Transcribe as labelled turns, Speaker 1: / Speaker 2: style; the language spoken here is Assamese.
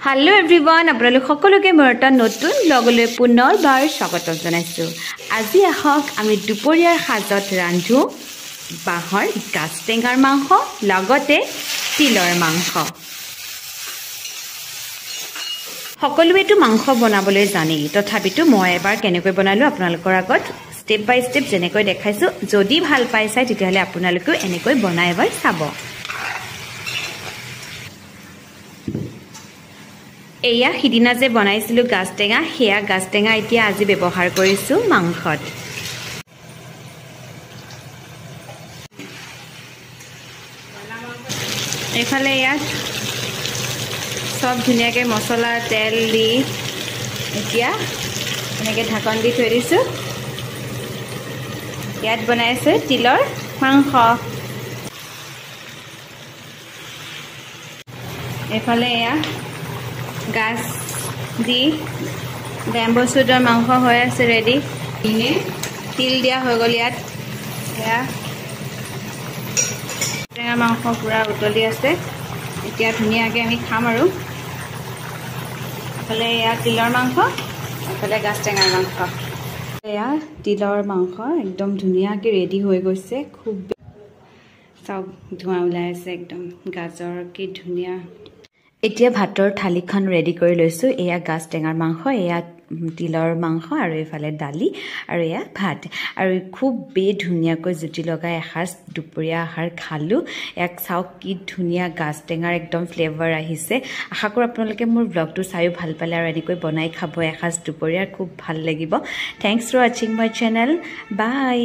Speaker 1: Hello everyone, আপোনালোক সকলোকে মোৰ এটা নতুন লগলৈ পুনৰবাৰ স্বাগত জনাইছো। আজি আহক আমি দুপৰীয়াৰ সাজত ৰান্ধো বাহৰ গাছ টেঙাৰ মাংস লগতে তিলৰ মাংস। সকলোৱেটো মাংস বনাবলৈ জানে, তথাপিতো মই এবাৰ কেনেকৈ বনালো আপোনালোকৰ আগত স্টেপ বাই স্টেপ যেনেকৈ দেখাইছো। যদি ভাল পাইছে তেতিয়াহলে আপোনালোকেও এনেকৈ বনাই এবাৰ চাব। এয়া হিদিনা যে বনাইছিলো গাছ টেঙা, হেয়া গাছ টেঙা এতিয়া আজি ব্যৱহাৰ কৰিছো মাংসত। এফালে ইয়াত সব ধুনিয়াকে মছলা তেল দি এতিয়া এনেকে ঢাকন দি থৈ দিছো। ইয়াত বনাইছে তিলৰ মাংস। এফালে এয়া গাছ দি বেম্বো চুটৰ মাংস হৈ আছে ৰেডি। ইনে তিল দিয়া হৈ গ'ল ইয়াত। এয়া টেঙা মাংস পুৰা উতলি আছে, এতিয়া ধুনীয়াকৈ আমি খাম আৰু। এফালে এয়া তিলৰ মাংস, এফালে গাছ টেঙাৰ মাংস। এয়া তিলৰ মাংস একদম ধুনীয়াকৈ ৰেডি হৈ গৈছে। খুব চাওক ধোঁৱা ওলাই আছে একদম, গাজৰ কি ধুনীয়া। এতিয়া ভাতৰ থালিখন ৰেডি কৰি লৈছো। এয়া গাছ টেঙাৰ মাংস, এয়া তিলৰ মাংস আৰু এফালে দালি আৰু এয়া ভাত। আৰু খুব ধুনীয়াকৈ জুতি লগাই এসাঁজ দুপৰীয়া আহাৰ খালো। এক চাওক কি ধুনীয়া গাছ টেঙাৰ একদম ফ্লেভাৰ আহিছে। আশা কৰোঁ আপোনালোকে মোৰ ব্লগটো চাইও ভাল পালে আৰু এনেকৈ বনাই খাব এসাঁজ দুপৰীয়াৰ, খুব ভাল লাগিব। থেংকছ ফৰ ৱাচিং মাই চেনেল। বাই।